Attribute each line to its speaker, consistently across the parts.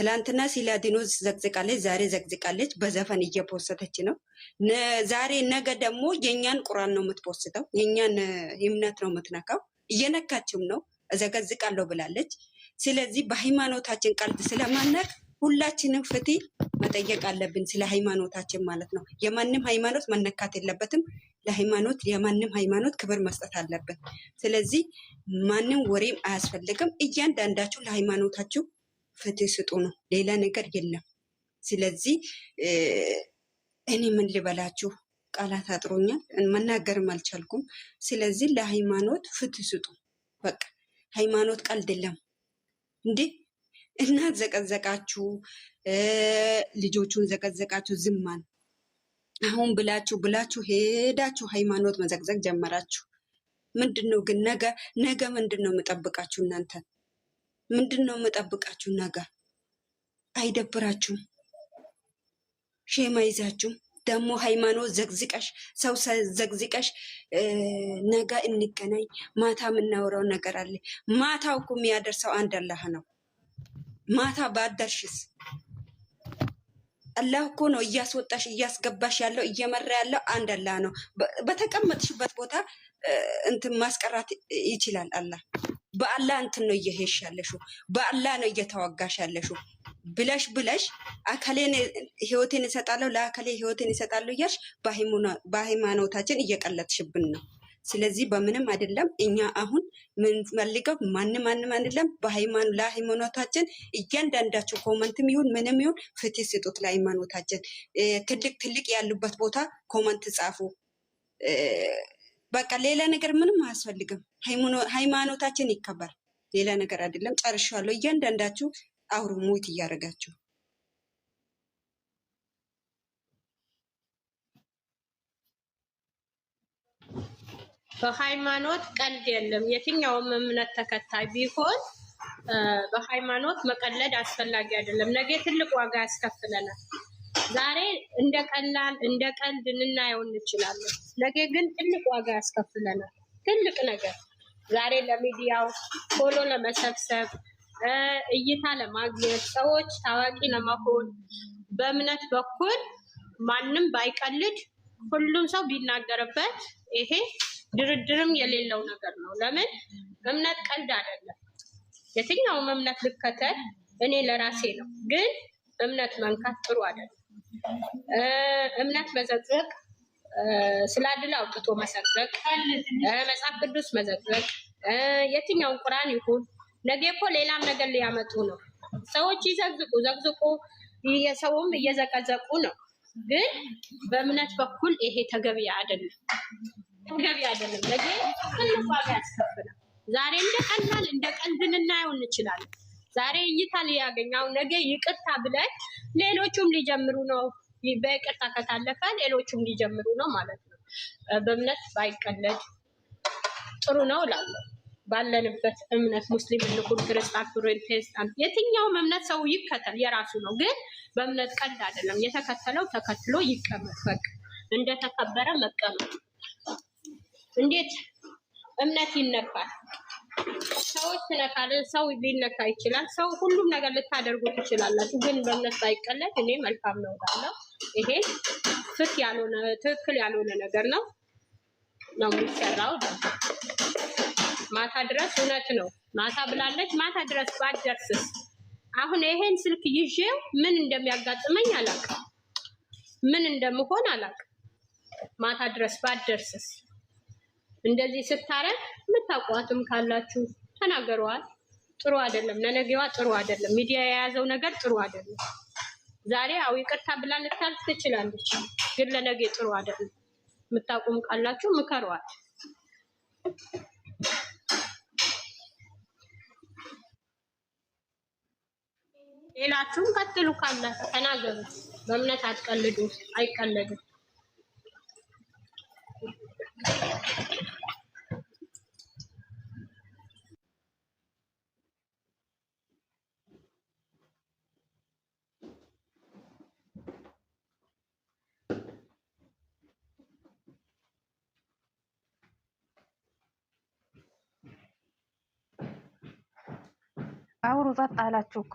Speaker 1: ትላንትና ሲላዲኖስ ዘግዝቃለች፣ ዛሬ ዘግዝቃለች። በዘፈን እየፖሰተች ነው። ዛሬ ነገ ደግሞ የኛን ቁርአን ነው የምትፖስተው፣ የኛን እምነት ነው የምትነካው። እየነካችም ነው። እዘገዝቃለሁ ብላለች። ስለዚህ በሃይማኖታችን ቀልድ ስለማናቅ ሁላችንም ፍትህ መጠየቅ አለብን፣ ስለ ሃይማኖታችን ማለት ነው። የማንም ሃይማኖት መነካት የለበትም። ለሃይማኖት የማንም ሃይማኖት ክብር መስጠት አለብን። ስለዚህ ማንም ወሬም አያስፈልግም። እያንዳንዳችሁ ለሃይማኖታችሁ ፍትህ ስጡ ነው፣ ሌላ ነገር የለም። ስለዚህ እኔ ምን ልበላችሁ፣ ቃላት አጥሮኛል፣ መናገርም አልቻልኩም። ስለዚህ ለሃይማኖት ፍትህ ስጡ። በቃ ሃይማኖት ቀልድ የለም እንዴ! እናት ዘቀዘቃችሁ፣ ልጆቹን ዘቀዘቃችሁ፣ ዝማን አሁን ብላችሁ ሄዳችሁ ሃይማኖት መዘግዘግ ጀመራችሁ። ምንድነው ግን ነገ ምንድነው የምጠብቃችሁ? እናንተ ምንድነው የምጠብቃችሁ? ነገ አይደብራችሁም? ሼማ ይዛችሁ ደግሞ ሃይማኖት ዘግዝቀሽ ሰው ዘግዝቀሽ ነገ እንገናኝ ማታ የምናወራው ነገር አለ። ማታው እኮ የሚያደርሰው አንድ አላህ ነው። ማታ ባደርሽስ አላህ እኮ ነው እያስወጣሽ እያስገባሽ ያለው፣ እየመራ ያለው አንድ አላህ ነው። በተቀመጥሽበት ቦታ እንትን ማስቀራት ይችላል አላህ። በአላህ እንትን ነው እየሄድሽ ያለሽው፣ በአላህ ነው እየተዋጋሽ ያለሽው። ብለሽ አከሌን ህይወቴን እሰጣለሁ ለአከሌ ህይወቴን እሰጣለሁ እያልሽ በሃይማኖታችን እየቀለጥሽብን ነው። ስለዚህ በምንም አይደለም። እኛ አሁን ምን ፈልገው ማንም አይደለም። ለሃይማኖታችን እያንዳንዳችሁ ኮመንትም ይሁን ምንም ይሁን ፍትህ ስጡት ለሃይማኖታችን። ትልቅ ያሉበት ቦታ ኮመንት ጻፉ። በቃ ሌላ ነገር ምንም አያስፈልግም። ሃይማኖታችን ይከበር፣ ሌላ ነገር አይደለም። ጨርሻለሁ። እያንዳንዳችሁ አውሩ ሙት እያደረጋችሁ
Speaker 2: በሃይማኖት ቀልድ የለም። የትኛውም እምነት ተከታይ ቢሆን በሃይማኖት መቀለድ አስፈላጊ አይደለም። ነገ ትልቅ ዋጋ ያስከፍለናል። ዛሬ እንደ ቀላል እንደ ቀልድ እንናየው እንችላለን። ነገ ግን ትልቅ ዋጋ ያስከፍለናል። ትልቅ ነገር ዛሬ ለሚዲያው ፎሎ ለመሰብሰብ እይታ ለማግኘት ሰዎች ታዋቂ ለመሆን በእምነት በኩል ማንም ባይቀልድ ሁሉም ሰው ቢናገርበት ይሄ ድርድርም የሌለው ነገር ነው። ለምን እምነት ቀልድ አይደለም። የትኛውም እምነት ልከተል እኔ ለራሴ ነው። ግን እምነት መንካት ጥሩ አይደለም። እምነት መዘግዘቅ፣ ስላድል አውጥቶ መዘግዘቅ፣ መጽሐፍ ቅዱስ መዘግዘቅ፣ የትኛውን ቁርአን ይሁን ነገ እኮ ሌላም ነገር ሊያመጡ ነው። ሰዎች ይዘግዝቁ ዘግዝቁ፣ የሰውም እየዘቀዘቁ ነው። ግን በእምነት በኩል ይሄ ተገቢ አይደለም። ነገ ትልቅ ዋጋ ያስከፍላል። ዛሬ እንደ ቀላል እንደ ቀልድ ልናየው እንችላለን። ዛሬ እይታ ሊያገኛው ነገ ይቅርታ ብለን ሌሎቹም ሊጀምሩ ነው። በይቅርታ ከታለፈ ሌሎቹም ሊጀምሩ ነው ማለት ነው። በእምነት ባይቀለድ ጥሩ ነው እላለሁ። ባለንበት እምነት ሙስሊም እንኩን ክርስቲያን፣ ፕሮቴስታንት የትኛውም እምነት ሰው ይከተል የራሱ ነው። ግን በእምነት ቀልድ አይደለም። የተከተለው ተከትሎ ይቀመጥ። በቃ እንደተከበረ መቀመጥ። እንዴት እምነት ይነካል? ሰዎች ትነካለን። ሰው ሊነካ ይችላል። ሰው ሁሉም ነገር ልታደርጉ ትችላላችሁ። ግን በእምነት ባይቀለድ እኔ መልካም ነው እላለሁ። ይሄ ፍትህ ያልሆነ ትክክል ያልሆነ ነገር ነው የሚሰራው። ማታ ድረስ እውነት ነው ማታ ብላለች። ማታ ድረስ ባደርስስ አሁን ይሄን ስልክ ይዤው ምን እንደሚያጋጥመኝ አላውቅም፣ ምን እንደምሆን አላውቅም። ማታ ድረስ ባደርስስ እንደዚህ ስታረግ የምታውቋትም ካላችሁ ተናገሯል። ጥሩ አይደለም፣ ለነገዋ ጥሩ አይደለም። ሚዲያ የያዘው ነገር ጥሩ አይደለም። ዛሬ አው ይቅርታ ብላ ልታልፍ ትችላለች፣ ግን ለነገ ጥሩ አይደለም። የምታውቁም ካላችሁ ምከሯት። ሌላችሁም ቀጥሉ ካላችሁ ተናገሩ። በእምነት አትቀልዱ፣ አይቀለድም።
Speaker 3: አውሩ ጸጥ አላችሁ እኮ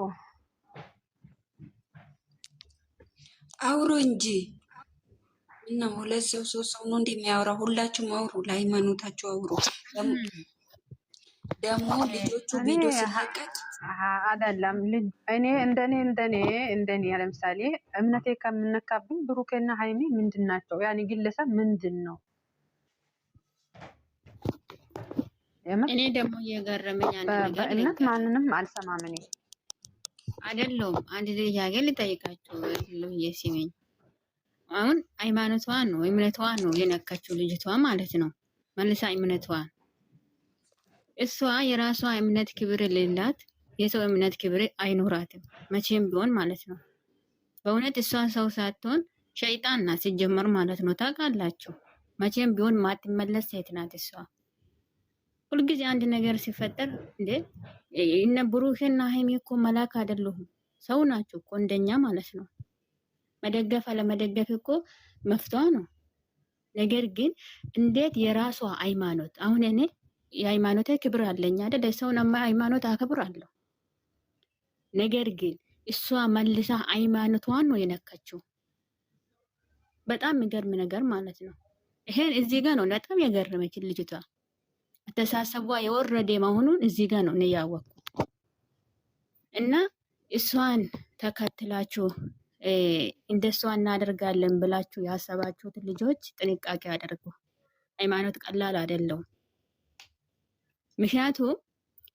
Speaker 1: አውሩ እንጂ እና ሁለት ሰው ሶስት ሰው ነው እንደሚያወራ። ሁላችሁም አውሩ፣ ለሃይማኖታችሁ አውሩ። ደግሞ ልጆቹ
Speaker 3: እኔ
Speaker 1: ቪዲዮ ሲለቀቅ
Speaker 3: አይደለም ልጅ እኔ እንደኔ ለምሳሌ እምነቴ ከምነካብኝ ብሩኬና ሃይሚ ምንድን ናቸው? ያኔ ግለሰብ ምንድን ነው?
Speaker 4: እኔ ደግሞ እየገረመኝ አንድ ነገር
Speaker 3: በእምነት ማንንም አልሰማም እኔ
Speaker 4: አይደለሁም። አንድ ጥያቄ ልጠይቃችሁ ሲመኝ አሁን ሃይማኖቷን ነው እምነቷን ነው የነካችው ልጅቷ ማለት ነው። መልሳ እምነቷን እሷ የራሷ እምነት ክብር የሌላት የሰው እምነት ክብር አይኖራትም መቼም ቢሆን ማለት ነው። በእውነት እሷ ሰው ሳትሆን ሸይጣን ናት ሲጀመር ማለት ነው። ታውቃላችሁ መቼም ቢሆን ማትመለስ ሴት ናት እሷ። ሁልጊዜ አንድ ነገር ሲፈጠር እንዴ እነ ብሩክና ሃይሚ እኮ መላክ አይደሉም ሰው ናቸው እኮ እንደኛ ማለት ነው። መደገፍ አለመደገፍ እኮ መፍቷ ነው። ነገር ግን እንዴት የራሷ ሃይማኖት አሁን እኔ የሃይማኖቴ ክብር አለኝ አይደል? ሰውናማ ሃይማኖት አከብራለሁ። ነገር ግን እሷ መልሳ ሃይማኖቷን ነው የነካችው። በጣም የሚገርም ነገር ማለት ነው። ይሄን እዚህ ጋር ነው በጣም የገረመች ልጅቷ። አተሳሰቧ የወረደ መሆኑን እዚህ ጋር ነው እኔ ያወቅኩት። እና እሷን ተከትላችሁ እንደሷ እናደርጋለን ብላችሁ ያሰባችሁት ልጆች ጥንቃቄ አድርጉ። ሃይማኖት ቀላል አይደለም። ምክንያቱም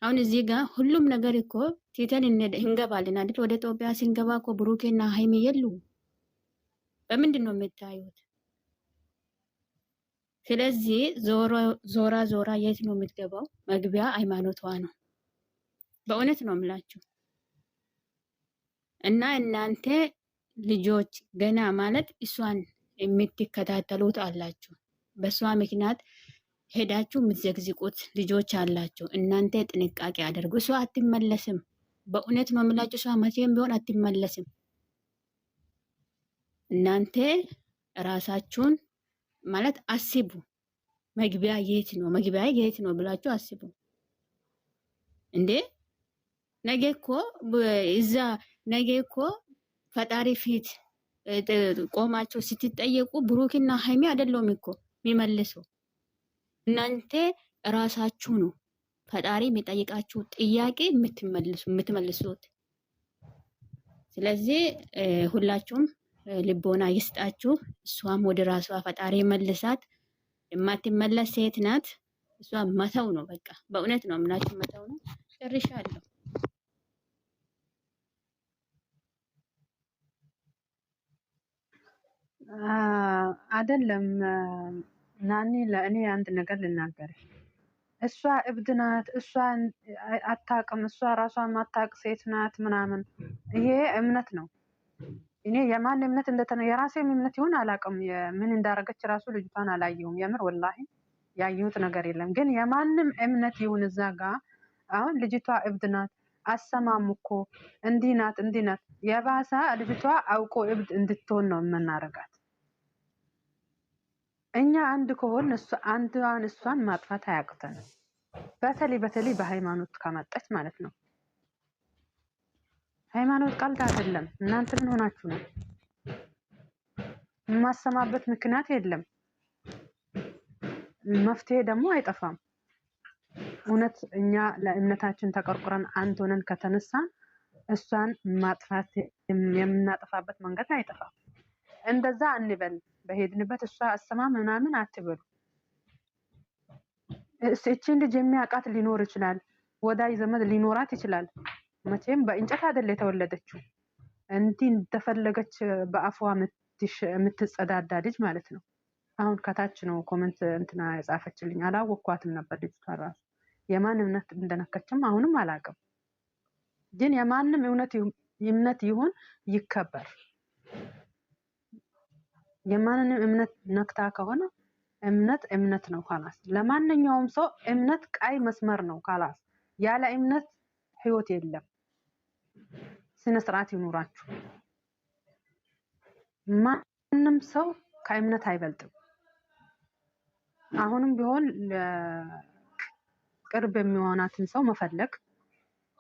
Speaker 4: አሁን እዚህ ጋር ሁሉም ነገር እኮ ቲተን እንገባለን አይደል? ወደ ኢትዮጵያ ሲንገባ እኮ ብሩኬና ሃይሚ የሉ። በምንድን ነው የምታዩት? ስለዚህ ዞራ የት ነው የምትገባው? መግቢያ ሃይማኖቷ ነው። በእውነት ነው የምላችሁ። እና እናንተ ልጆች ገና ማለት እሷን የምትከታተሉት አላችሁ። በእሷ ምክንያት ሄዳችሁ የምትዘግዝቁት ልጆች አላችሁ። እናንተ ጥንቃቄ አድርጉ። እሷ አትመለስም። በእውነት ነው የምላችሁ። እሷ መቼም ቢሆን አትመለስም። እናንተ ራሳችሁን ማለት አስቡ። መግቢያ የት ነው? መግቢያ የት ነው ብላችሁ አስቡ። እንዴ ነገ እኮ እዛ ነገ እኮ ፈጣሪ ፊት ቆማችሁ ስትጠየቁ ብሩክና ሃይሚ አይደለም እኮ የሚመልሱ እናንተ ራሳችሁ ነው። ፈጣሪ የሚጠይቃችሁ ጥያቄ የምትመልሱት። ስለዚህ ሁላችሁም ልቦና ይስጣችሁ። እሷም ወደ ራሷ ፈጣሪ መልሳት። የማትመለስ ሴት ናት። እሷ መተው ነው በቃ። በእውነት ነው የምላችሁ መተው ነው። ጨርሻለሁ።
Speaker 3: አይደለም ናኒ፣ ለእኔ አንድ ነገር ልናገር። እሷ እብድ ናት፣ እሷ አታውቅም፣ እሷ ራሷን ማታውቅ ሴት ናት ምናምን። ይሄ እምነት ነው። እኔ የማን እምነት የራሴም እምነት ይሁን አላውቅም። ምን እንዳረገች ራሱ ልጅቷን አላየሁም። የምር ወላሂ ያየሁት ነገር የለም። ግን የማንም እምነት ይሁን እዛ ጋ አሁን ልጅቷ እብድ ናት፣ አሰማም እኮ እንዲህ ናት እንዲህ ናት። የባሰ ልጅቷ አውቆ እብድ እንድትሆን ነው የምናረጋት። እኛ አንድ ከሆን እሷን ማጥፋት አያቅተንም። በተለይ በሃይማኖት ከመጣች ማለት ነው። ሃይማኖት ቀልድ አይደለም። እናንተ ምን ሆናችሁ ነው? የማሰማበት ምክንያት የለም። መፍትሄ ደግሞ አይጠፋም። እውነት እኛ ለእምነታችን ተቆርቁረን አንድ ሆነን ከተነሳን እሷን ማጥፋት የምናጠፋበት መንገድ አይጠፋም። እንደዛ እንበል። በሄድንበት እሷ አሰማ ምናምን አትበሉ። እቺን ልጅ የሚያውቃት ሊኖር ይችላል። ወዳጅ ዘመድ ሊኖራት ይችላል። መቼም በእንጨት አይደል የተወለደችው። እንዲህ እንደፈለገች በአፏ የምትጸዳዳ ልጅ ማለት ነው። አሁን ከታች ነው ኮመንት እንትና የጻፈችልኝ። አላወኳትም ነበር ልጅቷ ራሱ የማን እምነት እንደነከችም አሁንም አላውቅም። ግን የማንም እምነት ይሁን ይከበር። የማንንም እምነት ነክታ ከሆነ እምነት ነው ካላስ። ለማንኛውም ሰው እምነት ቀይ መስመር ነው ካላስ። ያለ እምነት ህይወት የለም። ስነ ስርዓት ይኑራችሁ። ማንም ሰው ከእምነት አይበልጥም። አሁንም ቢሆን ቅርብ የሚሆናትን ሰው መፈለግ።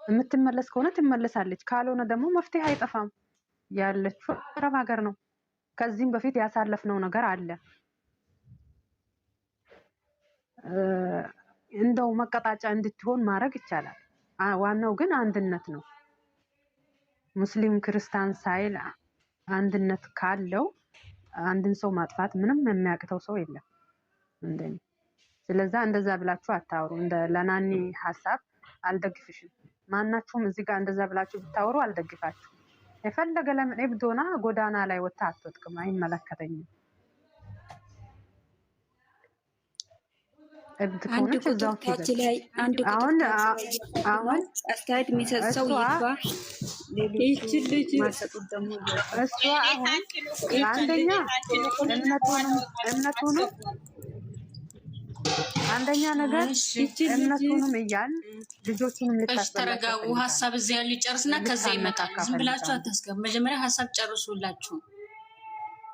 Speaker 3: የምትመለስ ከሆነ ትመለሳለች፣ ካልሆነ ደግሞ መፍትሄ አይጠፋም። ያለችው አረብ ሀገር ነው። ከዚህም በፊት ያሳለፍነው ነገር አለ። እንደው መቀጣጫ እንድትሆን ማድረግ ይቻላል። ዋናው ግን አንድነት ነው። ሙስሊም ክርስቲያን ሳይል አንድነት ካለው አንድን ሰው ማጥፋት ምንም የሚያቅተው ሰው የለም እንደኔ። ስለዛ እንደዛ ብላችሁ አታወሩ። እንደ ለናኒ ሀሳብ አልደግፍሽም። ማናችሁም እዚህ ጋር እንደዛ ብላችሁ ብታወሩ አልደግፋችሁ። የፈለገ ለምን እብዶና ጎዳና ላይ ወጣ አትወጥቅም፣ አይመለከተኝም። እብድ
Speaker 1: አንድ
Speaker 3: ከሆነች እዛው
Speaker 1: ቁጥር ታች ላይ አንድ ቁጥር
Speaker 3: አሁን
Speaker 1: አሁን አስተያየት የሚሰጥ ሰው ይግባ። ሌሎቹ ልጅ ማሰጡት ደግሞ
Speaker 3: እሷ አሁን አንደኛ እምነቱንም አንደኛ ነገር እምነቱንም እያል ልጆቹንም ልታስበላቸው።
Speaker 5: ተረጋጉ። ሀሳብ እዚህ ያሉ ይጨርስና ከዛ ይመጣል። ዝም ብላችሁ አታስገቡ። መጀመሪያ ሀሳብ ጨርሱላችሁ።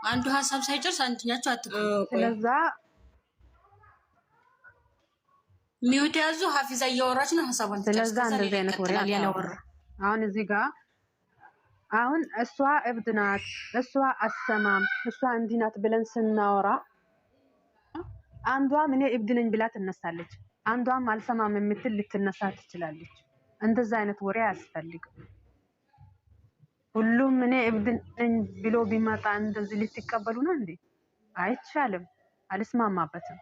Speaker 5: አንዱ ሀሳብ ሳይጨርስ አንደኛችሁ አትገቡ።
Speaker 3: ስለዛ
Speaker 5: ሚውት ያዙ። ሀፊዛ እያወራች ነው ሀሳቧን።
Speaker 3: ስለዛ እንደዚህ አይነት ወሬ ያላወራ አሁን እዚህ ጋር አሁን እሷ እብድ ናት፣ እሷ አሰማም፣ እሷ እንዲህ ናት ብለን ስናወራ አንዷም እኔ እብድ ነኝ ብላ ትነሳለች፣ አንዷም አልሰማም የምትል ልትነሳ ትችላለች። እንደዛ አይነት ወሬ አያስፈልግም። ሁሉም እኔ እብድ ነኝ ብሎ ቢመጣ እንደዚህ ልትቀበሉ ነው እንዴ? አይቻልም። አልስማማበትም።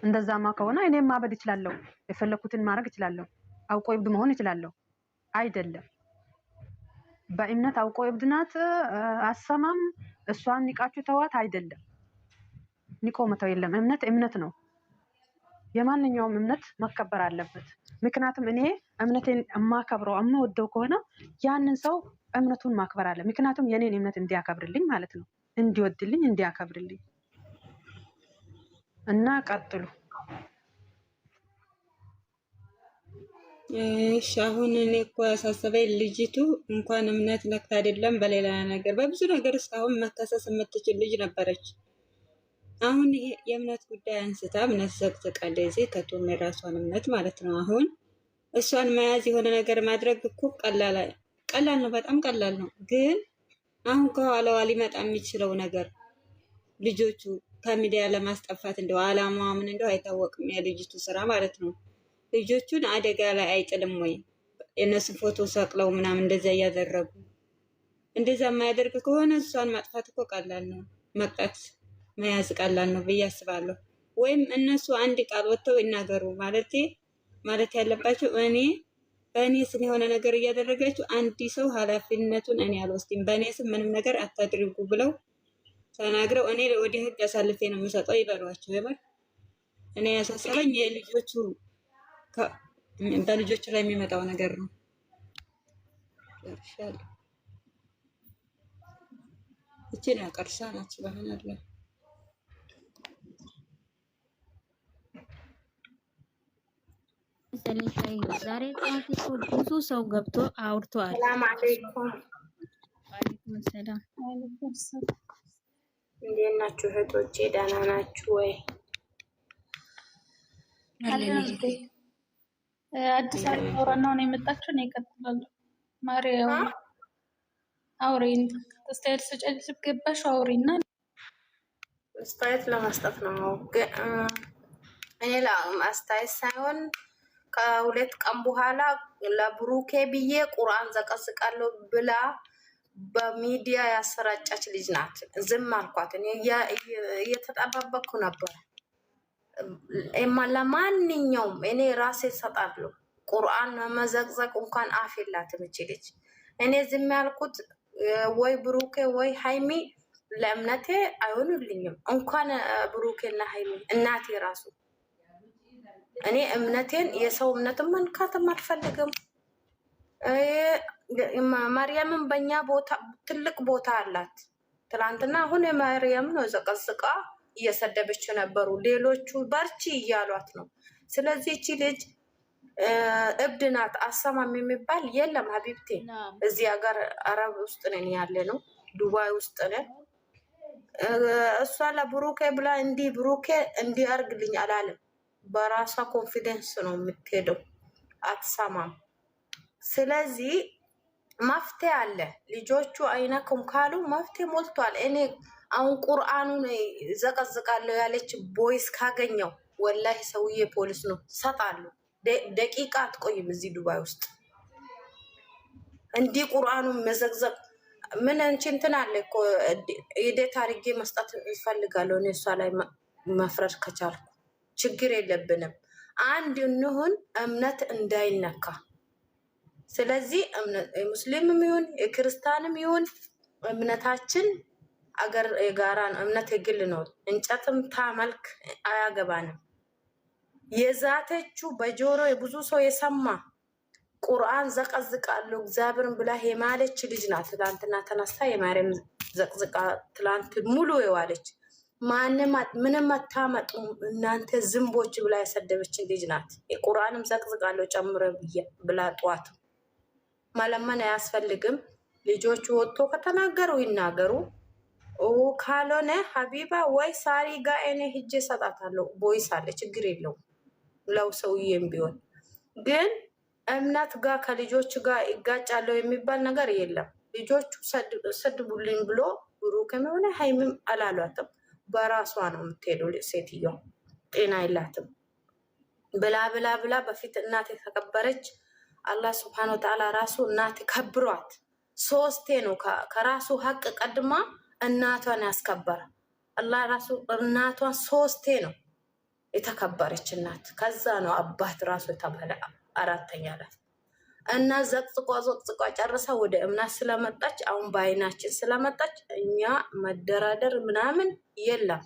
Speaker 3: እንደዛማ ከሆነ እኔም ማበድ እችላለሁ፣ የፈለኩትን ማድረግ እችላለሁ፣ አውቆ እብድ መሆን እችላለሁ። አይደለም በእምነት አውቆ እብድ ናት አሰማም፣ እሷን ንቃችሁ ተዋት። አይደለም ንቆ መተው የለም። እምነት እምነት ነው። የማንኛውም እምነት መከበር አለበት። ምክንያቱም እኔ እምነቴን የማከብረው የምወደው ከሆነ ያንን ሰው እምነቱን ማክበር አለ። ምክንያቱም የኔን እምነት እንዲያከብርልኝ ማለት ነው፣ እንዲወድልኝ፣ እንዲያከብርልኝ እና ቀጥሉ።
Speaker 1: እሺ አሁን እኔ እኮ ያሳሰበኝ ልጅቱ እንኳን እምነት ነክታ አይደለም በሌላ ነገር በብዙ ነገር እስካሁን መከሰስ የምትችል ልጅ ነበረች። አሁን ይሄ የእምነት ጉዳይ አንስታ እምነት ዘቅዝቃለች። ከቶም የራሷን እምነት ማለት ነው። አሁን እሷን መያዝ የሆነ ነገር ማድረግ እኮ ቀላል ነው፣ በጣም ቀላል ነው። ግን አሁን ከኋላዋ ሊመጣ የሚችለው ነገር ልጆቹ ከሚዲያ ለማስጠፋት እንደው አላማዋ ምን እንደው አይታወቅም። የልጅቱ ስራ ማለት ነው። ልጆቹን አደጋ ላይ አይጥልም ወይ? የእነሱን ፎቶ ሰቅለው ምናምን እንደዚያ እያደረጉ እንደዛ የማያደርግ ከሆነ እሷን ማጥፋት እኮ ቀላል ነው። መቅጣት መያዝ ቀላል ነው ብዬ አስባለሁ። ወይም እነሱ አንድ ቃል ወጥተው ይናገሩ ማለት ያለባቸው በእኔ ስም የሆነ ነገር እያደረጋችሁ አንድ ሰው ኃላፊነቱን እኔ አልወስድም፣ በእኔ ስም ምንም ነገር አታድርጉ ብለው ተናግረው እኔ ወደ ህግ አሳልፌ ነው የምሰጠው ይበሏቸው። ይበል። እኔ ያሳሰበኝ የልጆቹ በልጆቹ ላይ የሚመጣው ነገር ነው። እቺን ያቀርሳ ናቸው ባህናለ
Speaker 4: ዛሬ ብዙ ሰው ገብቶ አውርቷል።
Speaker 2: ሰላም አለይኩም።
Speaker 4: ወአለይኩም ሰላም።
Speaker 2: እንዴት ናችሁ እህቶቼ? ደህና ናችሁ ወይ?
Speaker 6: አዲስ አበባ ነው የመጣችሁ ነው ይቀጥላል። ማርያም አውሪን አስተያየት ሰጪ ገባሽ አውሪና
Speaker 2: አስተያየት ለመስጠት ነው። እኔ ለአስተያየት ሳይሆን ከሁለት ቀን በኋላ ለብሩኬ ብዬ ቁርአን ዘቀዝቃለሁ ብላ በሚዲያ ያሰራጫች ልጅ ናት። ዝም አልኳት። እኔ እየተጠባበቅኩ ነበር። ለማንኛውም እኔ ራሴ እሰጣለሁ። ቁርአን መዘቅዘቅ እንኳን አፍ የላትም እቺ ልጅ። እኔ ዝም ያልኩት ወይ ብሩኬ ወይ ሃይሚ ለእምነቴ አይሆኑልኝም። እንኳን ብሩኬና ሃይሚ እናቴ ራሱ እኔ እምነቴን የሰው እምነትን መንካትም አልፈልግም። ማርያምን በእኛ ቦታ ትልቅ ቦታ አላት። ትላንትና አሁን የማርያም ነው ዘቀዝቃ እየሰደበች ነበሩ። ሌሎቹ በርቺ እያሏት ነው። ስለዚህ እቺ ልጅ እብድ ናት አሰማም የሚባል የለም ሀቢብቴ። እዚህ ሀገር አረብ ውስጥ ነን ያለ ነው፣ ዱባይ ውስጥ ነን። እሷ ለብሩኬ ብላ እንዲህ ብሩኬ እንዲያርግልኝ አላለም። በራሷ ኮንፊደንስ ነው የምትሄደው፣ አትሰማም። ስለዚህ
Speaker 7: መፍትሄ አለ። ልጆቹ አይነኩም ካሉ መፍትሄ ሞልቷል። እኔ አሁን ቁርአኑን ዘቀዝቃለሁ ያለች ቦይስ ካገኘው ወላሂ ሰውዬ ፖሊስ ነው ሰጣሉ። ደቂቃ አትቆይም እዚህ ዱባይ ውስጥ እንዲህ ቁርአኑን መዘግዘቅ ምን እንትን አለ እኮ ኢዴት አድርጌ መስጠት እፈልጋለሁ። እኔ እሷ ላይ መፍረድ ከቻልኩ ችግር የለብንም። አንድ እንሁን፣ እምነት እንዳይነካ። ስለዚህ ሙስሊምም ይሁን ክርስቲያንም ይሁን እምነታችን አገር የጋራ ነው። እምነት የግል ነው። እንጨትም ታመልክ አያገባንም። የዛተችው በጆሮ የብዙ ሰው የሰማ ቁርአን ዘቀዝቃለሁ እግዚአብሔርን ብላ የማለች ልጅ ናት። ትላንትና ተነስታ የማርያም ዘቅዝቃ ትላንት ሙሉ የዋለች ምንም አታመጡም እናንተ ዝንቦች ብላ የሰደበችን ልጅ ናት። የቁርአንም ዘቅዝቃለሁ ጨምረ ብላ ጠዋት ማለመን አያስፈልግም። ልጆቹ ወጥቶ ከተናገሩ ይናገሩ። ካልሆነ ሀቢባ ወይ ሳሪ ጋር እኔ ሂጄ ሰጣታለሁ። ቦይስ አለ ችግር የለውም። ለው ሰውዬም ቢሆን ግን እምነት ጋር ከልጆች ጋር ይጋጫለሁ የሚባል ነገር የለም። ልጆቹ ሰድቡልኝ ብሎ ብሩክም የሆነ ሀይምም አላሏትም። በራሷ ነው የምትሄደው። ሴትዮዋ ጤና የላትም። ብላ ብላ ብላ በፊት እናት የተከበረች አላህ ስብሐነ ወተዓላ ራሱ እናት ከብሯት ሶስቴ ነው ከራሱ ሀቅ ቀድማ እናቷን ያስከበረ አላህ ራሱ እናቷን ሶስቴ ነው የተከበረች እናት። ከዛ ነው አባት ራሱ የተባለ አራተኛ ላይ እና ዘቅዝቋ ጨርሳ ወደ እምነት ስለመጣች አሁን በአይናችን ስለመጣች እኛ መደራደር ምናምን የለም።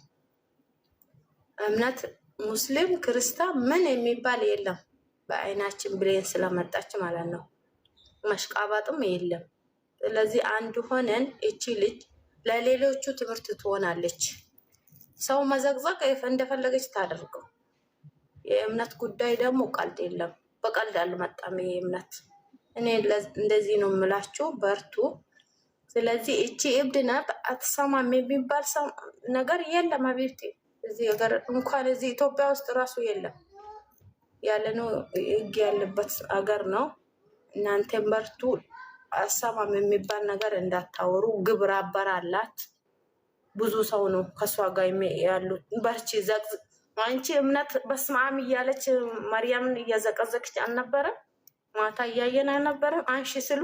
Speaker 7: እምነት ሙስሊም ክርስቲያን ምን የሚባል የለም። በአይናችን ብሌን ስለመጣች ማለት ነው። መሽቃባጥም የለም። ስለዚህ አንድ ሆነን እቺ ልጅ ለሌሎቹ ትምህርት ትሆናለች። ሰው መዘቅዘቅ እንደፈለገች ታደርገው። የእምነት ጉዳይ ደግሞ ቀልድ የለም። በቀልድ አልመጣም ይሄ እምነት። እኔ እንደዚህ ነው የምላችሁ፣ በርቱ። ስለዚህ እቺ እብድ ናት አትሰማም የሚባል ሰው ነገር የለም። አቤቴ እዚህ ሀገር እንኳን እዚህ ኢትዮጵያ ውስጥ ራሱ የለም። ያለነው ህግ ያለበት ሀገር ነው። እናንተም በርቱ። አትሰማም የሚባል ነገር እንዳታወሩ። ግብረ አበር አላት። ብዙ ሰው ነው ከሷ ጋር ያሉት። በርቺ ዘቅዝ አንቺ እምነት በስማም እያለች ማርያምን እያዘቀዘቅች አልነበረ? ማታ እያየን አልነበረ? አንሺ ስሉ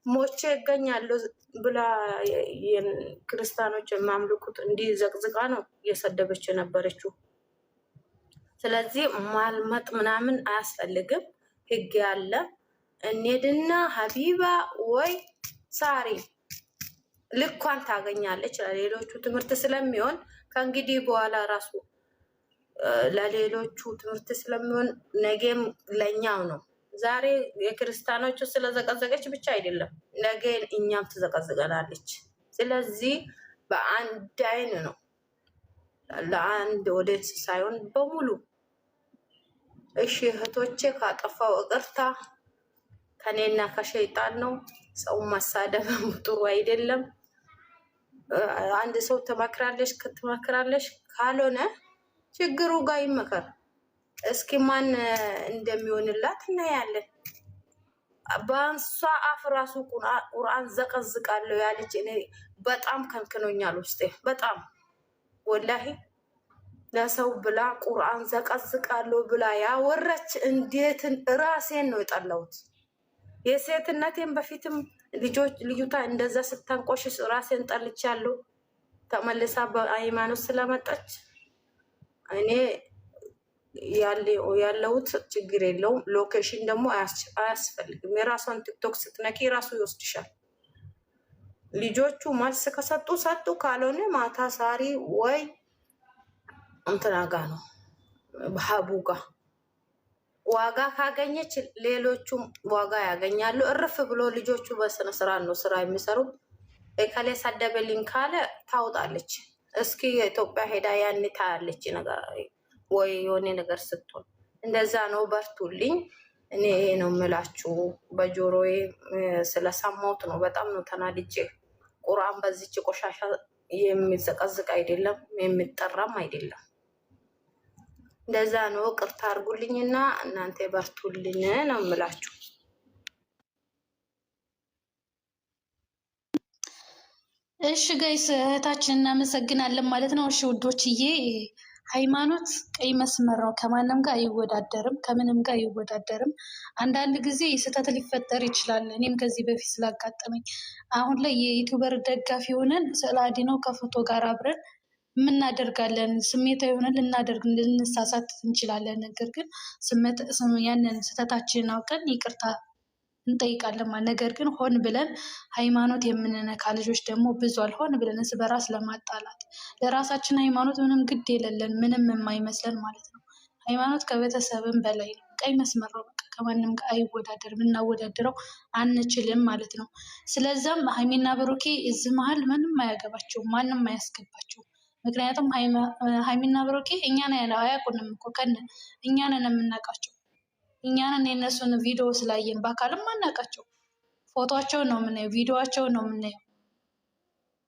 Speaker 7: ሞቼ ይገኛለሁ ብላ ክርስቲያኖች የማምልኩት እንዲህ ዘቅዝቃ ነው እየሰደበች የነበረችው። ስለዚህ ማልመጥ ምናምን አያስፈልግም። ህግ ያለ እንሄድና ሀቢባ ወይ ሳሪ ልኳን ታገኛለች። ለሌሎቹ ትምህርት ስለሚሆን ከእንግዲህ በኋላ ራሱ ለሌሎቹ ትምህርት ስለሚሆን ነገም ለኛው ነው። ዛሬ የክርስቲያኖቹ ስለዘቀዘቀች ብቻ አይደለም፣ ነገ እኛም ትዘቀዝቀናለች። ስለዚህ በአንድ አይን ነው፣ ለአንድ ወደት ሳይሆን በሙሉ። እሺ እህቶቼ፣ ካጠፋው ይቅርታ ከኔና ከሸይጣን ነው። ሰው ማሳደብ ጥሩ አይደለም። አንድ ሰው ትመክራለሽ ካልሆነ ችግሩ ጋር ይመከር። እስኪ ማን እንደሚሆንላት እናያለን። በአንሷ አፍ ራሱ ቁርአን ዘቀዝቃለሁ ያለች እኔ በጣም ከንክኖኛል ውስጤ በጣም ወላሂ። ለሰው ብላ ቁርአን ዘቀዝቃለሁ ብላ ያወረች እንዴትን ራሴን ነው የጠላሁት። የሴትነቴን በፊትም ልዩታ እንደዛ ስታንቆሽሽ ራሴን ጠልቻለሁ። ተመልሳ በሃይማኖት ስለመጣች እኔ ያለሁት ችግር የለውም። ሎኬሽን ደግሞ አያስፈልግም። የራሷን ቲክቶክ ስትነኪ ራሱ ይወስድሻል። ልጆቹ መልስ ከሰጡ ሰጡ፣ ካልሆነ ማታ ሳሪ ወይ እንትና ጋ ነው በሀቡ ጋ ዋጋ ካገኘች ሌሎቹም ዋጋ ያገኛሉ። እርፍ ብሎ ልጆቹ በስነ ስርዓት ነው ስራ የሚሰሩት። ከሌ ሰደበልኝ ካለ ታውጣለች። እስኪ የኢትዮጵያ ሄዳ ያን ታያለች ነገር ወይ የሆነ ነገር ስትሆን እንደዛ ነው። በርቱልኝ። እኔ ይሄ ነው የምላችሁ። በጆሮዬ ስለሰማሁት ነው። በጣም ነው ተናድጄ። ቁርአን በዚች ቆሻሻ የሚዘቀዝቅ አይደለም፣ የሚጠራም አይደለም። እንደዛ ነው። ቅርታ አድርጉልኝና እናንተ በርቱልኝ ነው የምላችሁ።
Speaker 6: እሺ ጋይስ እህታችን እናመሰግናለን ማለት ነው። እሺ ውዶችዬ ሃይማኖት ቀይ መስመር ነው። ከማንም ጋር አይወዳደርም፣ ከምንም ጋር አይወዳደርም። አንዳንድ ጊዜ ስህተት ሊፈጠር ይችላል። እኔም ከዚህ በፊት ስላጋጠመኝ አሁን ላይ የዩቲዩበር ደጋፊ ሆነን ስዕል አድነው ከፎቶ ጋር አብረን የምናደርጋለን። ስሜታዊ ሆነን ልንሳሳት እንችላለን። ነገር ግን ያንን ስህተታችንን አውቀን ይቅርታ እንጠይቃለን። ነገር ግን ሆን ብለን ሃይማኖት የምንነካ ልጆች ደግሞ ብዙ አልሆን ብለን እርስ በራስ ለማጣላት ለራሳችን ሃይማኖት ምንም ግድ የሌለን ምንም የማይመስለን ማለት ነው። ሃይማኖት ከቤተሰብም በላይ ነው። ቀይ መስመር ነው። በቃ ከማንም ጋር አይወዳደርም። እናወዳድረው አንችልም ማለት ነው። ስለዛም ሀይሚና ብሩኬ እዚህ መሀል ምንም አያገባቸውም፣ ማንም አያስገባቸውም። ምክንያቱም ሀይሚና ብሩኬ እኛን አያውቁንም እኮ እኛንን የምናውቃቸው እኛንን የእነሱን ቪዲዮ ስላየን በአካልም አናውቃቸው። ፎቶቸውን ነው የምናየው፣ ቪዲዮቸውን ነው የምናየው።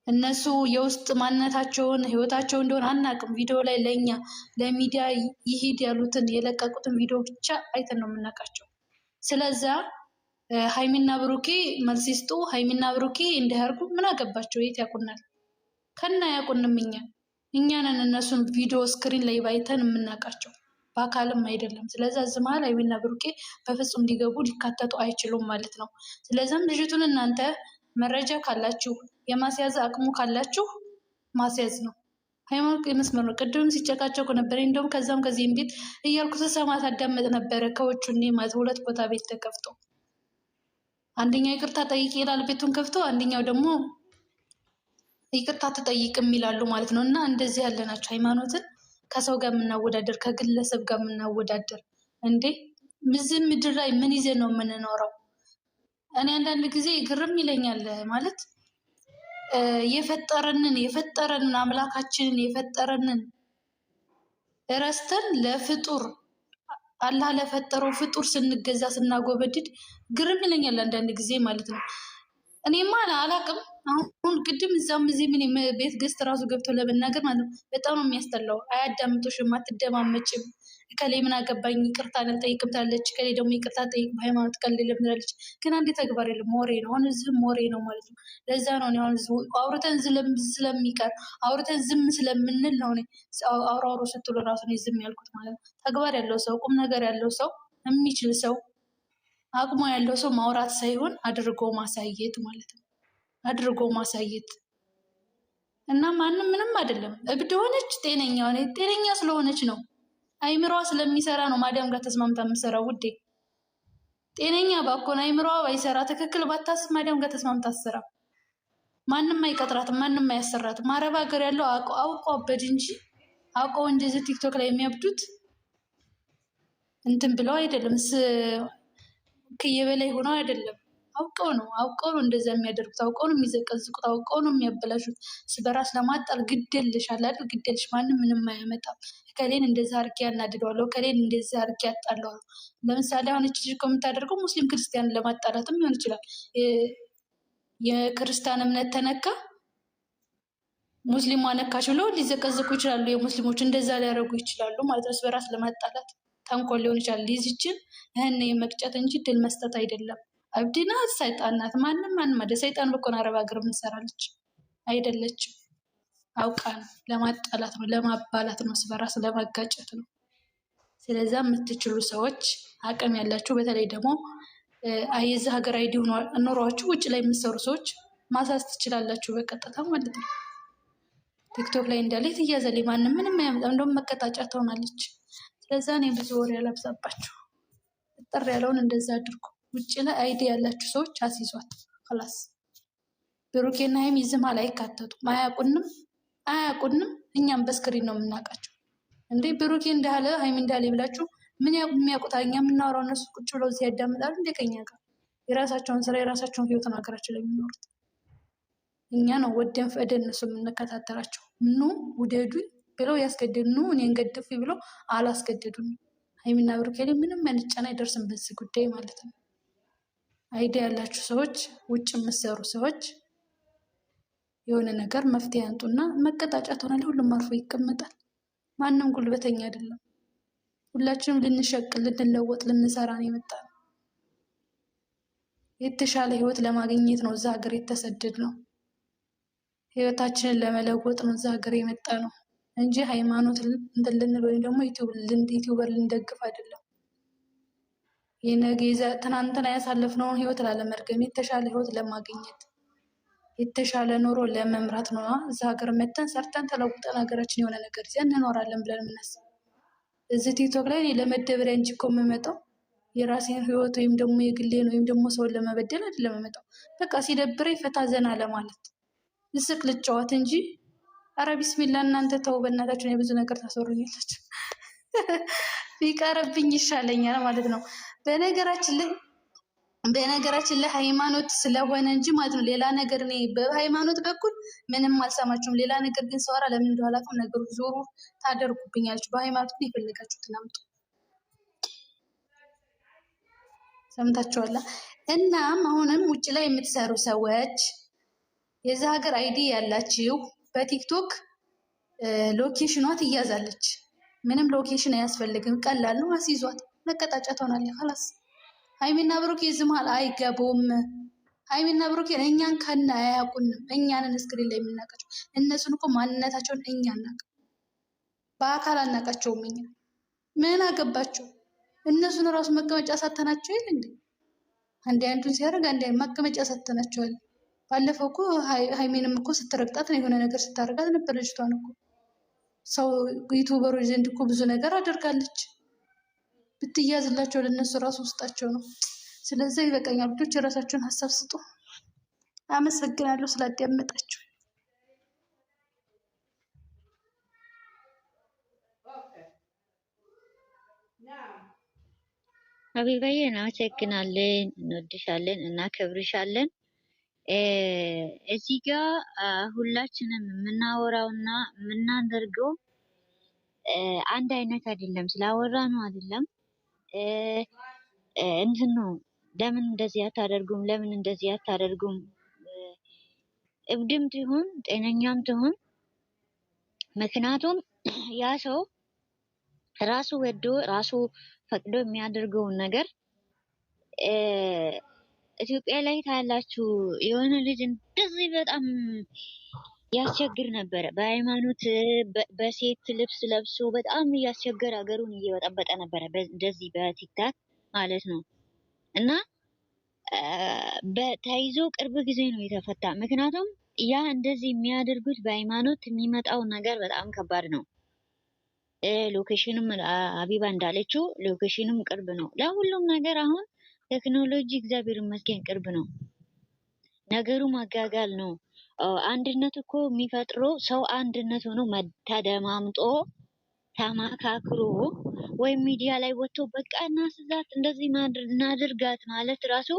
Speaker 6: እነሱ የውስጥ ማንነታቸውን ህይወታቸው እንደሆነ አናውቅም። ቪዲዮ ላይ ለእኛ ለሚዲያ ይሂድ ያሉትን የለቀቁትን ቪዲዮ ብቻ አይተን ነው የምናውቃቸው። ስለዛ ሀይሚና ብሩኬ መልስ ይስጡ። ሀይሚና ብሩኬ እንዲያርጉ ምን አገባቸው? የት ያውቁናል? ከና ያውቁንም እኛንን እነሱን ቪዲዮ ስክሪን ላይ ባይተን የምናውቃቸው በአካልም አይደለም። ስለዚ እዚህ መሀል ሀይሚና ብሩኬ በፍጹም ሊገቡ ሊካተቱ አይችሉም ማለት ነው። ስለዚም ልጅቱን እናንተ መረጃ ካላችሁ የማስያዝ አቅሙ ካላችሁ ማስያዝ ነው። ሃይማኖት የመስመር ነው። ቅድም ሲጨቃጨቁ ነበር። እንደውም ከዛም ከዚህም ቤት እያልኩ ስሰማት አዳመጥ ነበረ። ከውጭ ማለት 2 ቦታ ቤት ተከፍቶ አንደኛው ይቅርታ ጠይቅ ይላል ቤቱን ከፍቶ፣ አንደኛው ደግሞ ይቅርታ ትጠይቅም ይላሉ ማለት ነው። እና እንደዚህ ያለ ናቸው ሃይማኖትን ከሰው ጋር የምናወዳደር ከግለሰብ ጋር የምናወዳደር እንዴ! ምዝም ምድር ላይ ምን ይዘን ነው የምንኖረው? እኔ አንዳንድ ጊዜ ግርም ይለኛል ማለት የፈጠረንን አምላካችንን የፈጠረንን እረስተን ለፍጡር አላህ ለፈጠረው ፍጡር ስንገዛ ስናጎበድድ ግርም ይለኛል አንዳንድ ጊዜ ማለት ነው። እኔማ አላቅም። አሁን ቅድም እዛም እዚህ ምን ቤት ገዝት ራሱ ገብቶ ለመናገር ማለት ነው በጣም ነው የሚያስጠላው። አያዳምጡሽም፣ አትደማመጭም። እከሌ ምን አገባኝ ይቅርታ አልጠይቅም ትላለች፣ እከሌ ደግሞ ይቅርታ ጠይቅ በሃይማኖት ቀል የለም ትላለች። ግን አንዴ ተግባር የለም፣ ወሬ ነው። አሁን እዚህም ወሬ ነው ማለት ነው። ለዛ ነው አሁን አውርተን ስለሚቀር አውርተን ዝም ስለምንል ነው አውራውሮ ስትሉ ራሱ ዝም ያልኩት ማለት ነው። ተግባር ያለው ሰው ቁም ነገር ያለው ሰው የሚችል ሰው አቅሙ ያለው ሰው ማውራት ሳይሆን አድርጎ ማሳየት ማለት ነው። አድርጎ ማሳየት እና ማንም ምንም አይደለም። እብድ ሆነች ጤነኛ ስለሆነች ነው። አይምሮዋ ስለሚሰራ ነው ማዳም ጋር ተስማምታ የምትሰራው ውዴ። ጤነኛ ባኮን አይምሮዋ ባይሰራ ትክክል ባታስብ ማዳም ጋር ተስማምታ አትሰራም። ማንም አይቀጥራትም፣ ማንም አያሰራትም። አረብ ሀገር ያለው አውቆ አበድ እንጂ አውቀው እንደዚህ ቲክቶክ ላይ የሚያብዱት እንትን ብለው አይደለም ከየበላይ ሆነው አይደለም። አውቀው ነው እንደዛ የሚያደርጉት። አውቀው ነው የሚዘቀዝቁት። አውቀው ነው የሚያበላሹት። በራስ ለማጣል ግደልሽ አለ አይደል? ግደልሽ ማንም ምንም አያመጣም። ከሌን እንደዛ አርጌ ያናድደዋለሁ፣ ከሌን እንደዛ አርጌ ያጣለዋለሁ። ለምሳሌ አሁን እቺ ልጅ የምታደርገው ሙስሊም ክርስቲያን ለማጣላትም ሊሆን ይችላል። የክርስቲያን እምነት ተነካ ሙስሊሟ ነካች ብለው ሊዘቀዝቁ ይችላሉ። የሙስሊሞች እንደዛ ሊያደርጉ ይችላሉ ማለት ነው። በራስ ለማጣላት ተንኮል ሊሆን ይችላል። ሊዝችን ይህን የመቅጨት እንጂ ድል መስጠት አይደለም። አብዲና ሰይጣን ናት። ማንም ሰይጣን በኮን አረብ ሀገር ምንሰራለች አይደለችም። አውቃ ነው ለማጣላት ነው፣ ለማባላት ነው፣ በራስ ለማጋጨት ነው። ስለዛ የምትችሉ ሰዎች አቅም ያላችሁ በተለይ ደግሞ የዚህ ሀገር አይዲ ኖሯችሁ ውጭ ላይ የምትሰሩ ሰዎች ማሳዝ ትችላላችሁ በቀጥታ ማለት ነው። ቲክቶክ ላይ እንዳለ ትያዘል ማንም ምንም አያመጣም። እንደውም መቀጣጫ ትሆናለች። ስለዛ እኔ ብዙ ወሬ ያለብዛባችሁ ጥር ያለውን እንደዛ አድርጉ። ውጭ ላይ አይዲ ያላችሁ ሰዎች አስይዟት ክላስ። ብሩኬና ሀይሚ ዝም ላይ አይካተቱም። አያውቁንም። እኛም በስክሪን ነው የምናውቃቸው። እንዴ ብሩኬ እንዳለ ሀይሚ እንዳለ ብላችሁ ምን የሚያውቁት? እኛ የምናወራው እነሱ ቁጭ ብለው እዚህ ያዳምጣሉ እንደ ከኛ ጋር የራሳቸውን ስራ የራሳቸውን ህይወት ሀገራችን ላይ የሚኖሩት። እኛ ነው ወደን ፈቅደን እነሱ የምንከታተላቸው። ኑ ውደዱኝ ብለው ያስገድዱ፣ እኔን ገድፉ ብለው አላስገደዱም። ሀይሚና ብሩኬ ላይ ምንም አይነት ጫና አይደርስም በዚህ ጉዳይ ማለት ነው። አይዲያ ያላችሁ ሰዎች፣ ውጭ የምትሰሩ ሰዎች የሆነ ነገር መፍትሄ ያንጡና መቀጣጫ ትሆናል። ሁሉም አርፎ ይቀመጣል። ማንም ጉልበተኛ አይደለም። ሁላችንም ልንሸቅል፣ ልንለወጥ፣ ልንሰራ ነው የመጣነው። የተሻለ ህይወት ለማግኘት ነው እዛ ሀገር የተሰደድ ነው። ህይወታችንን ለመለወጥ ነው እዛ ሀገር የመጣ ነው እንጂ ሃይማኖት እንትን ልንል ወይም ደግሞ ዩቲዩበር ልንደግፍ አይደለም። የነገ ትናንትና ያሳለፍነውን ህይወት ላለመድገም የተሻለ ህይወት ለማግኘት የተሻለ ኑሮ ለመምራት ነው እዛ ሀገር መተን ሰርተን ተለውጠን ሀገራችን የሆነ ነገር ይዘን እንኖራለን ብለን የምናስበው። እዚህ ቲክቶክ ላይ እኔ ለመደበሪያ እንጂ እኮ የምመጣው የራሴን ህይወት ወይም ደግሞ የግሌን ወይም ደግሞ ሰውን ለመበደል አይደለም የምመጣው። በቃ ሲደብረኝ ፈታ ዘና ለማለት ልስቅ ልጫወት እንጂ ኧረ ቢስሚላ እናንተ ተው በእናታችሁ የብዙ ነገር ታስወሩኛላችሁ። ቢቀርብኝ ይሻለኛል ማለት ነው። በነገራችን ላይ ሃይማኖት ስለሆነ እንጂ ማለት ነው ሌላ ነገር እኔ በሃይማኖት በኩል ምንም አልሰማችሁም። ሌላ ነገር ግን ሰዋራ ለምን እንደሆነ አላውቅም። ነገሩ ዞሩ ታደርጉብኛለች። በሃይማኖት ግን የፈለጋችሁትን አምጡ። ሰምታችኋላ። እናም አሁንም ውጭ ላይ የምትሰሩ ሰዎች የዛ ሀገር አይዲ ያላችሁ በቲክቶክ ሎኬሽኗ ትያዛለች። ምንም ሎኬሽን አያስፈልግም። ቀላል ነው። አስይዟት መቀጣጫ ትሆናለች። ኸላስ ሃይሚና ብሩኬ እዚህ መሀል አይገቡም። ሃይሚና ብሩኬ እኛን ከና አያውቁንም። እኛንን እስክሪን ላይ የምናውቃቸው እነሱን እኮ ማንነታቸውን እኛ እናውቅ፣ በአካል አናውቃቸውም። እኛ ምን አገባቸው? እነሱን እራሱ መቀመጫ ሳተናቸው የለ እንዴ? አንዴ አንዱን ሲያደርግ አንዴ መቀመጫ ሳተናቸዋል። ባለፈው እኮ ሃይሚንም እኮ ስትረግጣት ነው የሆነ ነገር ስታደርጋት ነበር። ልጅቷን እኮ ሰው ዩቱበሮች ዘንድ እኮ ብዙ ነገር አደርጋለች። ብትያዝላቸው ለእነሱ ራሱ ውስጣቸው ነው። ስለዚህ ይበቃኛል። ልጆች የራሳቸውን ሀሳብ ስጡ። አመሰግናለሁ ስላዳመጣችሁ።
Speaker 8: ሀቢባዬ እናመሰግናለን፣ እንወድሻለን፣ እናከብርሻለን። እዚህ ጋር ሁላችንም የምናወራውና የምናደርገው አንድ አይነት አይደለም። ስላወራ ነው አይደለም እንትን ነው። ለምን እንደዚህ አታደርጉም? ለምን እንደዚህ አታደርጉም? እብድም ትሁን ጤነኛም ትሁን፣ ምክንያቱም ያ ሰው ራሱ ወዶ ራሱ ፈቅዶ የሚያደርገውን ነገር ኢትዮጵያ ላይ ታያላችሁ። የሆነ ልጅ እንደዚህ በጣም ያስቸግር ነበረ። በሃይማኖት በሴት ልብስ ለብሶ በጣም እያስቸገረ ሀገሩን እየበጠበጠ ነበረ፣ እንደዚህ በቲክታክ ማለት ነው። እና ተይዞ ቅርብ ጊዜ ነው የተፈታ። ምክንያቱም ያ እንደዚህ የሚያደርጉት በሃይማኖት የሚመጣው ነገር በጣም ከባድ ነው። ሎኬሽንም አቢባ እንዳለችው ሎኬሽንም ቅርብ ነው ለሁሉም ነገር። አሁን ቴክኖሎጂ እግዚአብሔር ይመስገን ቅርብ ነው። ነገሩ ማጋጋል ነው። አንድነት እኮ የሚፈጥረው ሰው አንድነት ሆኖ ተደማምጦ ተማካክሮ ወይም ሚዲያ ላይ ወጥቶ በቃ እናስዛት እንደዚህ እናድርጋት ማለት ራሱ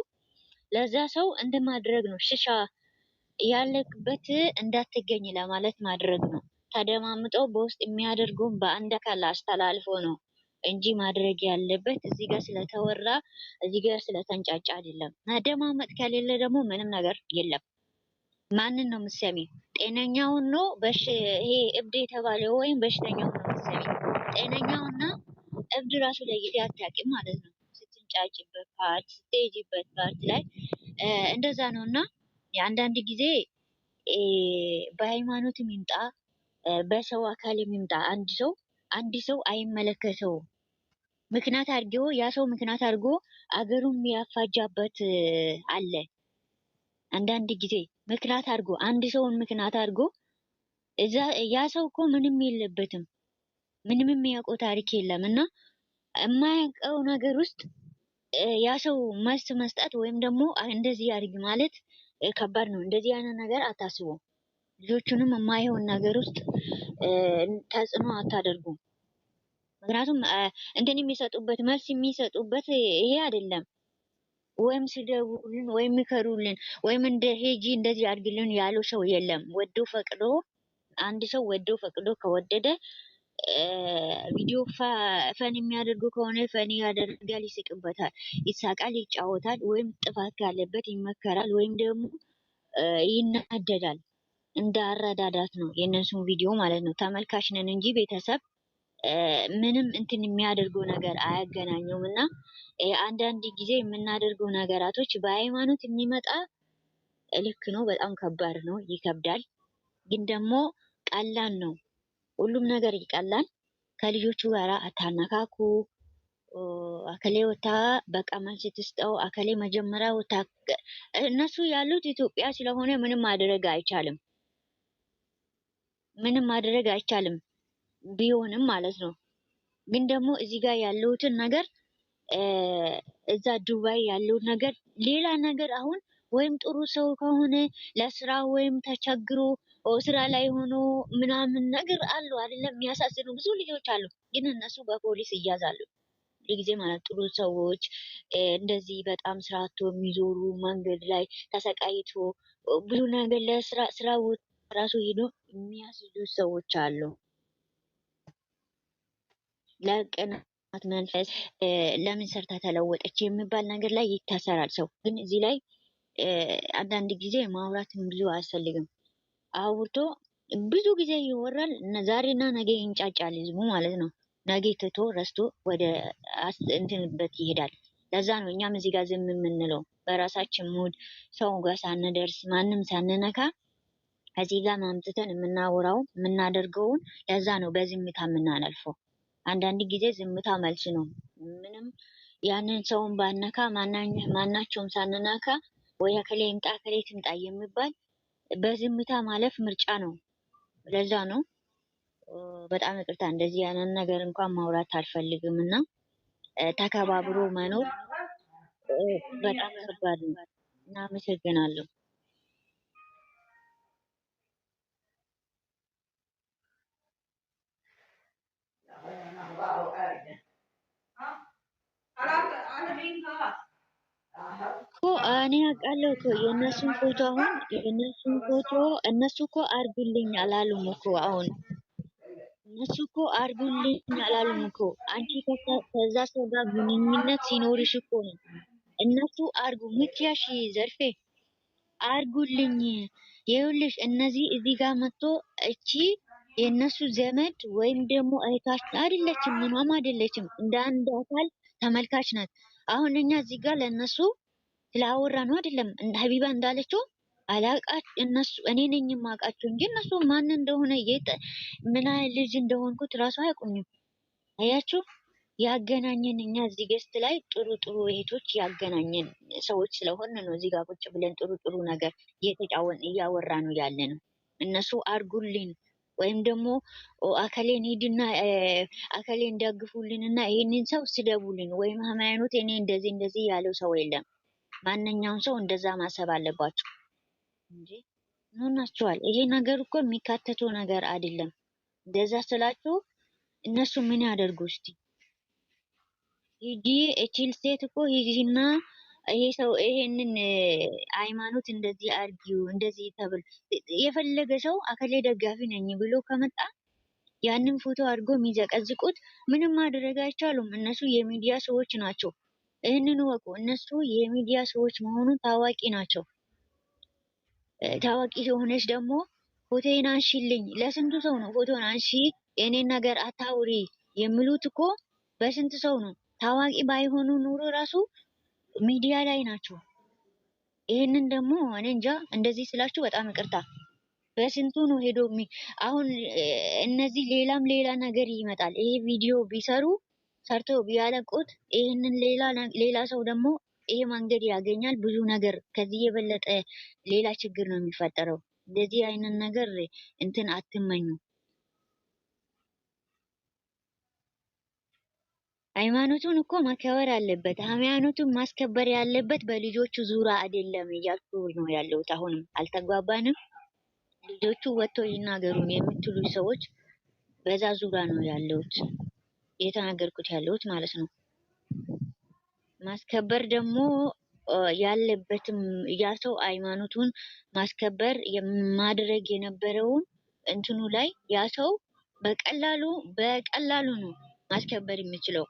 Speaker 8: ለዛ ሰው እንደማድረግ ነው። ሽሻ ያለበት እንዳትገኝ ለማለት ማድረግ ነው። ተደማምጦ በውስጥ የሚያደርገውን በአንድ አካል አስተላልፎ ነው እንጂ ማድረግ ያለበት እዚህ ጋር ስለተወራ እዚህ ጋር ስለተንጫጫ አይደለም። መደማመጥ ከሌለ ደግሞ ምንም ነገር የለም። ማንን ነው የምትሰሚ? ጤነኛውን ነው ይሄ እብድ የተባለው ወይም በሽተኛውን ነው የምትሰሚ? ጤነኛውና እብድ ራሱ ለይተሽ አታውቂም ማለት ነው። ስትንጫጭበት ፓርት ስትሄጂበት ፓርት ላይ እንደዛ ነው። እና የአንዳንድ ጊዜ በሃይማኖት የሚምጣ በሰው አካል የሚምጣ አንድ ሰው አይመለከተውም። ምክንያት አድርጎ ያ ሰው ምክንያት አድርጎ አገሩን የሚያፋጃበት አለ። አንዳንድ ጊዜ ምክንያት አድርጎ አንድ ሰውን ምክንያት አድርጎ ያ ሰው እኮ ምንም የለበትም፣ ምንም የሚያውቀው ታሪክ የለም። እና የማያውቀው ነገር ውስጥ ያ ሰው መልስ መስጠት ወይም ደግሞ እንደዚህ አድርግ ማለት ከባድ ነው። እንደዚህ አይነት ነገር አታስቡ። ልጆቹንም የማይሆን ነገር ውስጥ ተጽዕኖ አታደርጉም። ምክንያቱም እንትን የሚሰጡበት መልስ የሚሰጡበት ይሄ አይደለም። ወይም ስደቡልን ወይም ምከሩልን ወይም እንደ ሄጂ እንደዚህ አድርግልን ያለው ሰው የለም። ወዶ ፈቅዶ አንድ ሰው ወዶ ፈቅዶ ከወደደ ቪዲዮ ፈን የሚያደርጉ ከሆነ ፈን ያደርጋል፣ ይስቅበታል፣ ይሳቃል፣ ይጫወታል። ወይም ጥፋት ካለበት ይመከራል፣ ወይም ደግሞ ይናደዳል። እንደ አረዳዳት ነው የእነሱን ቪዲዮ ማለት ነው። ተመልካች ነን እንጂ ቤተሰብ ምንም እንትን የሚያደርገው ነገር አያገናኘውም። እና አንዳንድ ጊዜ የምናደርገው ነገራቶች በሃይማኖት የሚመጣ ልክ ነው፣ በጣም ከባድ ነው፣ ይከብዳል። ግን ደግሞ ቀላል ነው፣ ሁሉም ነገር ይቀላል። ከልጆቹ ጋር አታነካኩ። አከሌ ወታ በቃ መልስ ትስጠው፣ አከሌ መጀመሪያ ወታ። እነሱ ያሉት ኢትዮጵያ ስለሆነ ምንም ማድረግ አይቻልም፣ ምንም ማድረግ አይቻልም ቢሆንም ማለት ነው። ግን ደግሞ እዚህ ጋር ያለውትን ነገር እዛ ዱባይ ያለው ነገር ሌላ ነገር አሁን ወይም ጥሩ ሰው ከሆነ ለስራ ወይም ተቸግሮ ስራ ላይ ሆኖ ምናምን ነገር አሉ አይደለም። የሚያሳዝኑ ብዙ ልጆች አሉ፣ ግን እነሱ በፖሊስ ይያዛሉ ጊዜ ማለት ጥሩ ሰዎች እንደዚህ በጣም ስራ አጥቶ የሚዞሩ መንገድ ላይ ተሰቃይቶ ብዙ ነገር ለስራ ቦታ ራሱ ሄዶ የሚያስይዙ ሰዎች አሉ። ለቅናት መንፈስ ለምን ሰርታ ተለወጠች የሚባል ነገር ላይ ይታሰራል ሰው። ግን እዚህ ላይ አንዳንድ ጊዜ ማውራትም ብዙ አያስፈልግም። አውርቶ ብዙ ጊዜ ይወራል፣ ዛሬና ነገ ይንጫጫል ህዝቡ ማለት ነው። ነገ ትቶ ረስቶ ወደ እንትንበት ይሄዳል። ለዛ ነው እኛም እዚህ ጋር ዝም የምንለው፣ በራሳችን ሙድ ሰው ጋር ሳንደርስ ማንም ሳንነካ እዚህ ጋር ማምጥተን የምናወራው የምናደርገውን። ለዛ ነው በዝምታ የምናላልፈው። አንዳንድ ጊዜ ዝምታ መልስ ነው። ምንም ያንን ሰውን ባነካ ማናቸውም ሳንነካ ወይ አከሌ ይምጣ አከሌ ትምጣ የሚባል በዝምታ ማለፍ ምርጫ ነው። ለዛ ነው በጣም ይቅርታ እንደዚህ ያንን ነገር እንኳን ማውራት አልፈልግም እና ተከባብሮ መኖር በጣም ከባድ ነው። እናመሰግናለሁ። እኔ አውቃለሁ እኮ የእነሱን ፎቶ አሁን የእነሱን ፎቶ እነሱ እኮ አርጉልኝ አላሉም እኮ አሁን እነሱ እኮ አርጉልኝ አላሉም እኮ። አንቺ ከዛ ሰው ጋር ግንኙነት ሲኖርሽ እኮ ነው እነሱ አርጉ ምትያሽ ዘርፌ አርጉልኝ። ይኸውልሽ እነዚህ እዚህ ጋር መጥቶ እቺ የእነሱ ዘመድ ወይም ደግሞ እህታችን አይደለችም፣ ምኗም አይደለችም፣ እንደ አንድ አካል ተመልካች ናት። አሁን እኛ እዚህ ጋር ለእነሱ ስላወራ ነው አይደለም። ሀቢባ እንዳለችው አላቃት እነሱ እኔ ነኝ የማውቃቸው እንጂ እነሱ ማን እንደሆነ ምን አይነት ልጅ እንደሆንኩት ራሱ አያውቁኝም። አያችሁ፣ ያገናኘን እኛ እዚህ ገስት ላይ ጥሩ ጥሩ እህቶች ያገናኘን ሰዎች ስለሆነ ነው እዚህ ጋር ቁጭ ብለን ጥሩ ጥሩ ነገር እያወራ ነው ያለ ነው። እነሱ አርጉልኝ ወይም ደግሞ አከሌን ሂድና አከሌን ደግፉልንና ይሄንን ሰው ስደቡልን ወይም ሃይማኖት እኔ እንደዚህ እንደዚህ ያለው ሰው የለም። ማንኛውም ሰው እንደዛ ማሰብ አለባቸው እንጂ ሆናችኋል። ይሄ ነገር እኮ የሚካተተው ነገር አይደለም። እንደዛ ስላችሁ እነሱ ምን ያደርጉ እስቲ? ሂጂ እቺል ሴት እኮ ሂጂና ይሄ ሰው ይሄንን ሃይማኖት እንደዚህ አርጊው እንደዚህ ተብል የፈለገ ሰው አከሌ ደጋፊ ነኝ ብሎ ከመጣ ያንን ፎቶ አድርጎ የሚዘቀዝቁት ምንም ማድረግ አይቻሉም። እነሱ የሚዲያ ሰዎች ናቸው። ይህንን ወቁ። እነሱ የሚዲያ ሰዎች መሆኑን ታዋቂ ናቸው። ታዋቂ የሆነች ደግሞ ፎቶዬን አንሺልኝ ለስንቱ ሰው ነው ፎቶን አንሺ የኔን ነገር አታውሪ የሚሉት እኮ በስንት ሰው ነው። ታዋቂ ባይሆኑ ኑሮ ራሱ ሚዲያ ላይ ናቸው። ይህንን ደግሞ እኔ እንጃ እንደዚህ ስላችሁ በጣም ይቅርታ። በስንቱ ነው ሄዶ አሁን እነዚህ ሌላም ሌላ ነገር ይመጣል። ይሄ ቪዲዮ ቢሰሩ ሰርቶ ቢያለቁት ይህንን ሌላ ሰው ደግሞ ይሄ መንገድ ያገኛል። ብዙ ነገር ከዚህ የበለጠ ሌላ ችግር ነው የሚፈጠረው። እንደዚህ አይነት ነገር እንትን አትመኙ። ሃይማኖቱን እኮ ማከበር አለበት። ሃይማኖቱን ማስከበር ያለበት በልጆቹ ዙራ አይደለም እያልኩ ነው ያለሁት። አሁንም አልተግባባንም። ልጆቹ ወጥቶ ይናገሩን የምትሉ ሰዎች በዛ ዙራ ነው ያለሁት የተናገርኩት ያለሁት ማለት ነው። ማስከበር ደግሞ ያለበትም ያ ሰው ሃይማኖቱን ማስከበር ማድረግ የነበረውን እንትኑ ላይ ያ ሰው በቀላሉ ነው ማስከበር የሚችለው።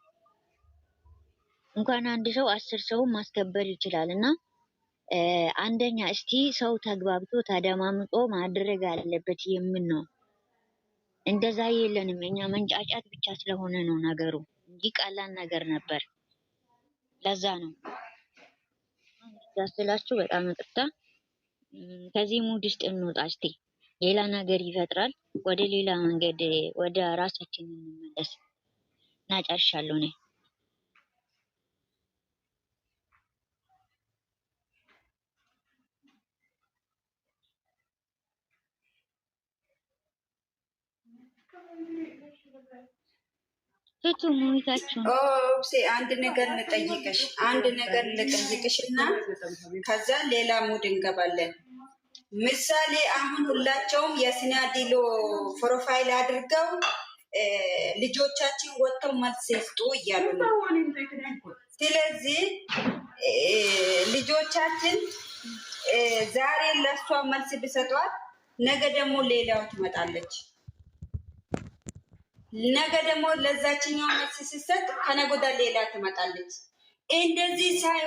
Speaker 8: እንኳን አንድ ሰው 10 ሰው ማስከበር ይችላል። እና አንደኛ እስቲ ሰው ተግባብቶ ተደማምጦ ማድረግ አለበት የምን ነው። እንደዛ የለንም እኛ መንጫጫት ብቻ ስለሆነ ነው ነገሩ እንጂ ቀላል ነገር ነበር። ለዛ ነው ስላችሁ በጣም ይቅርታ። ከዚህ ሙድ ውስጥ እንውጣ እስቲ። ሌላ ነገር ይፈጥራል። ወደ ሌላ መንገድ ወደ ራሳችን እንመለስ እና ጨርሻለሁ እኔ። ፍቱ ሙይታችሁን።
Speaker 1: ኦፕሴ አንድ ነገር ልጠይቅሽ እና ከዛ ሌላ ሙድ እንገባለን። ምሳሌ አሁን ሁላቸውም የስናዲሎ ፕሮፋይል አድርገው ልጆቻችን ወጥተው መልስ ይስጡ እያሉ ነው። ስለዚህ ልጆቻችን ዛሬ ለእሷ መልስ ቢሰጧት ነገ ደግሞ ሌላው ትመጣለች። ነገ ደግሞ ለዛችኛው መልስ ሲሰጥ ከነገ ወዲያ ሌላ ትመጣለች። እንደዚህ ሳይ